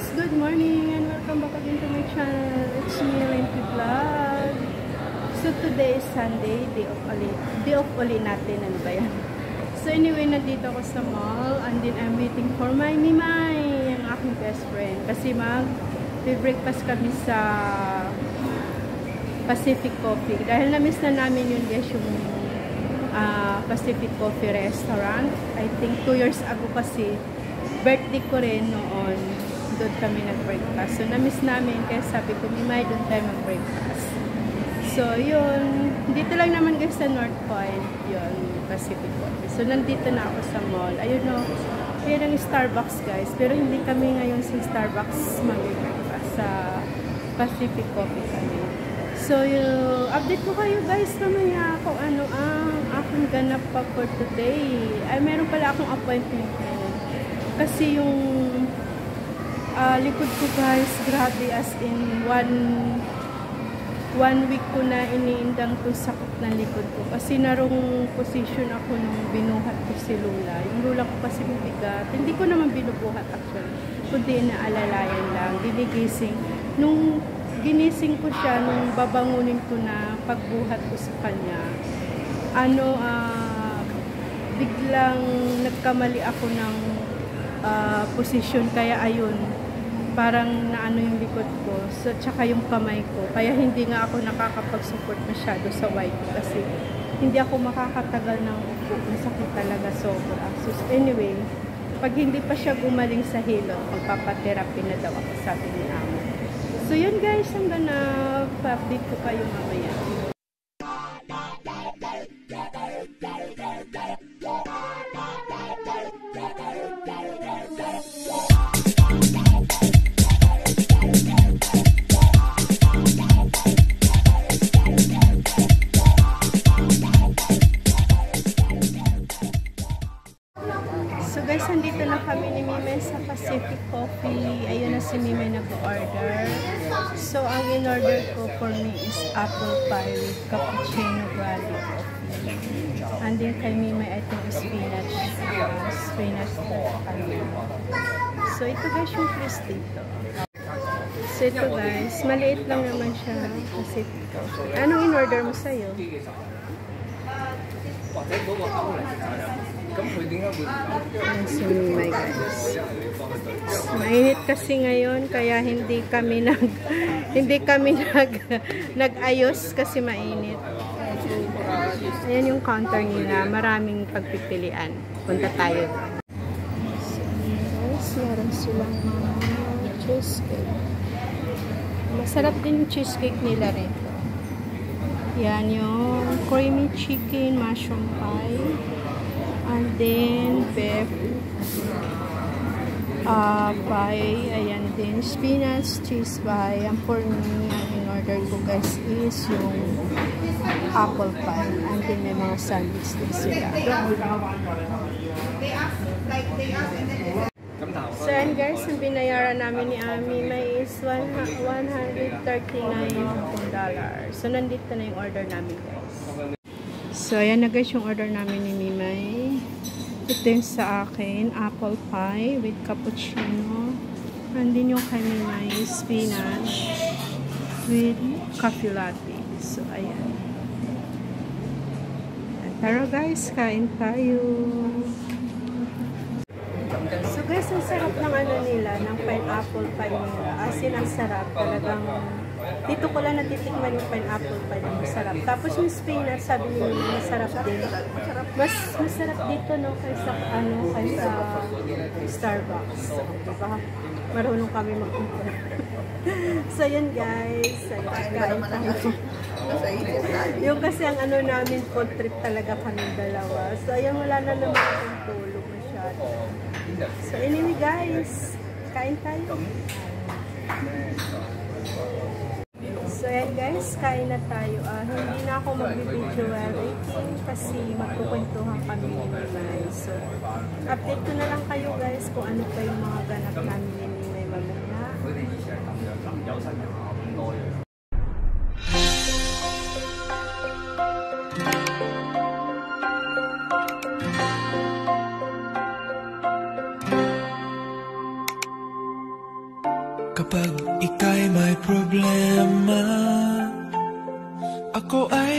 guys! Good morning and welcome back again to my channel. It's me, Linky Vlog. So today is Sunday, day off ulit natin. Ano ba yan? So anyway, nandito ako sa mall and then I'm waiting for my Mimay, yung aking best friend. Kasi mag-breakfast kami sa Pacific Coffee. Dahil na-miss na namin yun guys, yung Pacific Coffee Restaurant. I think 2 years ago kasi birthday ko rin noon, doon kami nag-breakfast. So, na-miss namin, kaya sabi ko, Mimay, doon tayo mag-breakfast. So, yun. Dito lang naman guys sa North Point, yun, Pacific Coffee. So, nandito na ako sa mall. Ayun o, yan ang Starbucks guys. Pero hindi kami ngayon sa Starbucks mag-breakfast. Sa Pacific Coffee kami. So, update ko kayo guys mamaya kung ano ang aking ganap pa for today. Ay, meron pala akong appointment ngayon. Kasi yung likod ko guys, grabe, as in one week ko na iniindang itong sakit ng likod ko. Kasi narong position ako nung binuhat ko si Lula. Yung Lula ko kasi bibigat. Hindi ko naman binubuhat actually. Kundi naalalayan lang. Ginigising. Nung ginising ko siya, nung babangunin ko na pagbuhat ko sa kanya, biglang nagkamali ako ng position, kaya ayun, parang naano yung likod ko, so, tsaka yung kamay ko, kaya hindi nga ako nakakapag-support masyado sa white kasi hindi ako makakatagal ng upo, masakit talaga sobra. So anyway, pag hindi pa siya gumaling sa hilot, magpapatherapy na daw ako, sabi ni Amo. So yun guys, hanggang na pa-update ko kayo mamaya. So guys, nandito na kami ni Mimay sa Pacific Coffee. Ayun na si Mimay nag-order. So ang in-order ko for me is apple pie with cappuccino grande coffee. And then kay Mimay, I think spinach. Spinach po kami. So ito guys yung place dito. So ito guys, maliit lang naman siya. Pacific Coffee. Anong in-order mo sa'yo? Ayan si Mimay guys. Mainit kasi ngayon kaya hindi kami nag-ayos kasi mainit. Ayan yung counter nila. Maraming pagpipilian. Punta tayo. So guys, meron silang cheesecake. Masarap din yung cheesecake nila rin. Yan yung creamy chicken mushroom pie. And then beef pie. Ayan din. Spinach cheese pie. And for me, ang in-order ko guys is yung apple pie. And then may mga sandwich din sila. So yan guys, yung binayaran namin ni Ami may is $139. So nandito na yung order namin guys. So ayan na guys yung order namin ni Mimay. Ito yung sa akin, apple pie with cappuccino. And then yung kay Mimay, spinach with coffee latte. So ayan. Pero guys, kain tayo. So guys, ang sarap ng ano nila, ng pineapple pie nila. As in, ang sarap. Talagang, dito ko lang natitikman yung pineapple pie na masarap. Tapos yung spinach, sabi nila, masarap din. Mas masarap dito, no, kaysa Starbucks. So, diba? Marunong kami mag-compare. So, yun guys. Kain tayo. Yung kasi ang ano namin, food trip talaga kami dalawa. So, ayan, wala na naman akong tulog masyado. So, anyway guys, kain tayo. So, ayan guys, kain na tayo. Hindi na ako mag-video kasi magkukwentuhan kami ni Mimay. So, update ko na lang kayo guys kung ano pa yung mga ganap namin ni Mimay mamaya. Kapag ika'y may problema, ako ay